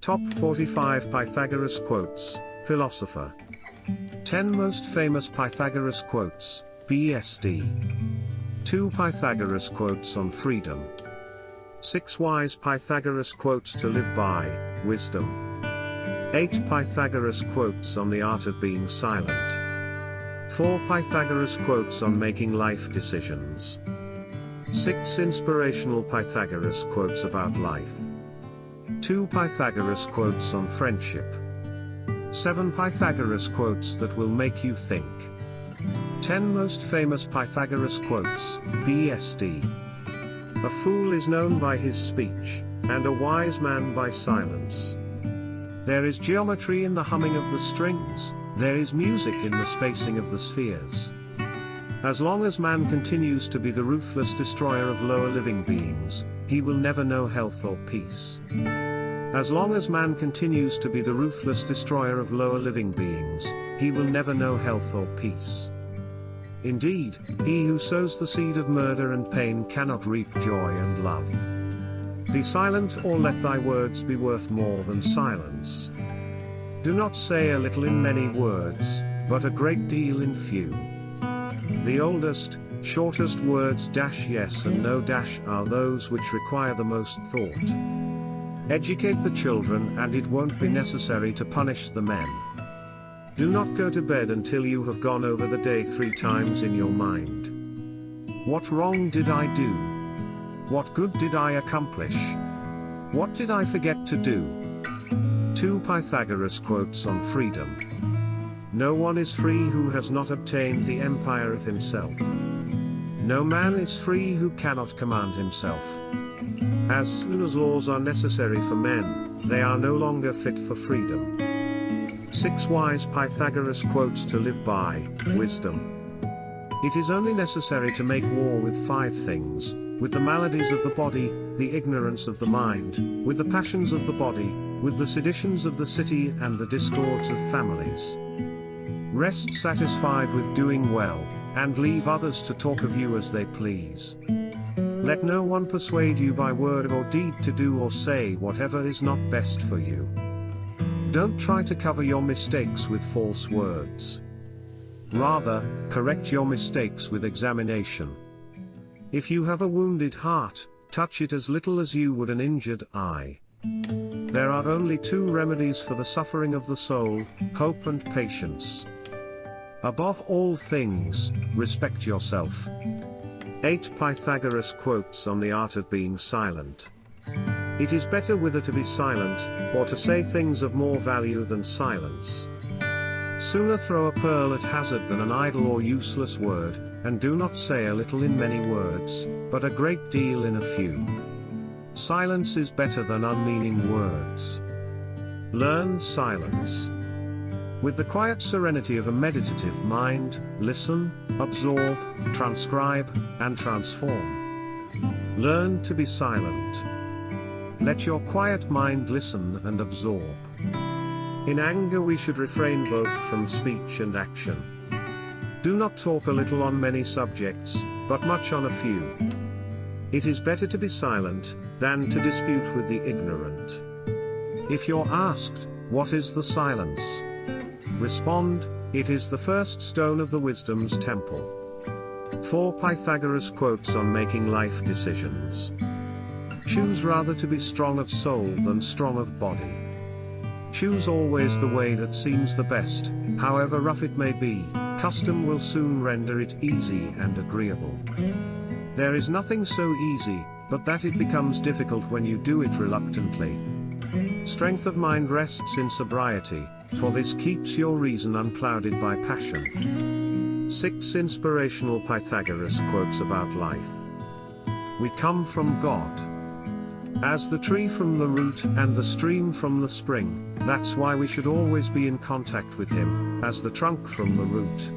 Top 45 Pythagoras Quotes, Philosopher. 10 Most Famous Pythagoras Quotes, BSD. 2 Pythagoras Quotes on Freedom. 6 Wise Pythagoras Quotes to Live By, Wisdom. 8 Pythagoras Quotes on the Art of Being Silent. 4 Pythagoras Quotes on Making Life Decisions. 6 Inspirational Pythagoras Quotes about life. 2 Pythagoras Quotes on friendship. 7 Pythagoras Quotes that will make you think. 10 Most Famous Pythagoras Quotes, BSD. A fool is known by his speech, and a wise man by silence. There is geometry in the humming of the strings, there is music in the spacing of the spheres. As long as man continues to be the ruthless destroyer of lower living beings, he will never know health or peace. As long as man continues to be the ruthless destroyer of lower living beings, he will never know health or peace. Indeed, he who sows the seed of murder and pain cannot reap joy and love. Be silent, or let thy words be worth more than silence. Do not say a little in many words, but a great deal in few. The oldest, shortest words yes and no are those which require the most thought. Educate the children and it won't be necessary to punish the men. Do not go to bed until you have gone over the day 3 times in your mind. What wrong did I do? What good did I accomplish? What did I forget to do? 2 Pythagoras Quotes on Freedom. No one is free who has not obtained the empire of himself. No man is free who cannot command himself. As soon as laws are necessary for men, they are no longer fit for freedom. 6 Wise Pythagoras Quotes to Live By, Wisdom. It is only necessary to make war with 5 things, with the maladies of the body, the ignorance of the mind, with the passions of the body, with the seditions of the city and the discords of families. Rest satisfied with doing well, and leave others to talk of you as they please. Let no one persuade you by word or deed to do or say whatever is not best for you. Don't try to cover your mistakes with false words. Rather, correct your mistakes with examination. If you have a wounded heart, touch it as little as you would an injured eye. There are only 2 remedies for the suffering of the soul, hope and patience. Above all things, respect yourself. 8 Pythagoras Quotes on the Art of Being Silent. It is better whether to be silent, or to say things of more value than silence. Sooner throw a pearl at hazard than an idle or useless word, and do not say a little in many words, but a great deal in a few. Silence is better than unmeaning words. Learn silence. With the quiet serenity of a meditative mind, listen, absorb, transcribe, and transform. Learn to be silent. Let your quiet mind listen and absorb. In anger we should refrain both from speech and action. Do not talk a little on many subjects, but much on a few. It is better to be silent, than to dispute with the ignorant. If you're asked, what is the silence? Respond, it is the first stone of the wisdom's temple. 4 Pythagoras Quotes on Making Life Decisions. Choose rather to be strong of soul than strong of body. Choose always the way that seems the best, however rough it may be, custom will soon render it easy and agreeable. There is nothing so easy, but that it becomes difficult when you do it reluctantly. Strength of mind rests in sobriety, for this keeps your reason unclouded by passion. 6 Inspirational Pythagoras Quotes about life. We come from God. As the tree from the root and the stream from the spring, that's why we should always be in contact with Him, as the trunk from the root.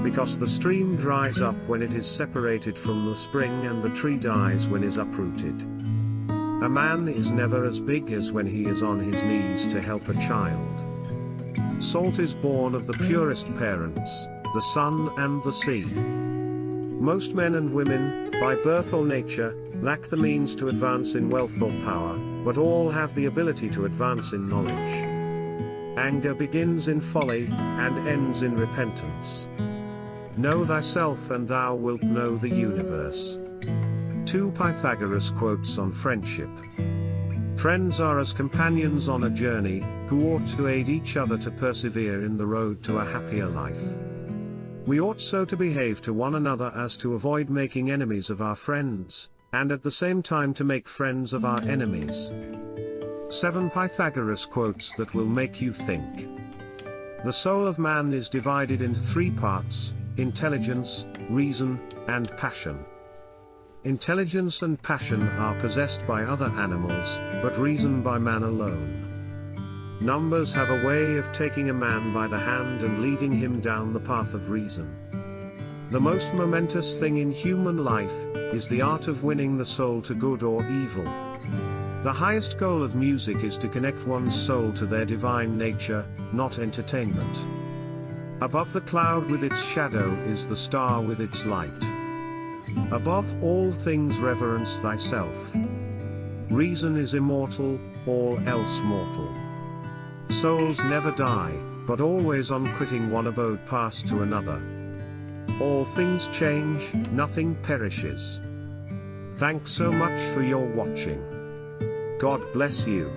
Because the stream dries up when it is separated from the spring and the tree dies when it is uprooted. A man is never as big as when he is on his knees to help a child. Salt is born of the purest parents, the sun and the sea. Most men and women, by birth or nature, lack the means to advance in wealth or power, but all have the ability to advance in knowledge. Anger begins in folly, and ends in repentance. Know thyself and thou wilt know the universe. 2 Pythagoras quotes on friendship. Friends are as companions on a journey, who ought to aid each other to persevere in the road to a happier life. We ought so to behave to one another as to avoid making enemies of our friends, and at the same time to make friends of our enemies. 7 Pythagoras quotes that will make you think. The soul of man is divided into 3 parts: intelligence, reason, and passion. Intelligence and passion are possessed by other animals, but reason by man alone. Numbers have a way of taking a man by the hand and leading him down the path of reason. The most momentous thing in human life is the art of winning the soul to good or evil. The highest goal of music is to connect one's soul to their divine nature, not entertainment. Above the cloud with its shadow is the star with its light. Above all things reverence thyself. Reason is immortal, all else mortal. Souls never die, but always on quitting one abode pass to another. All things change, nothing perishes. Thanks so much for your watching. God bless you.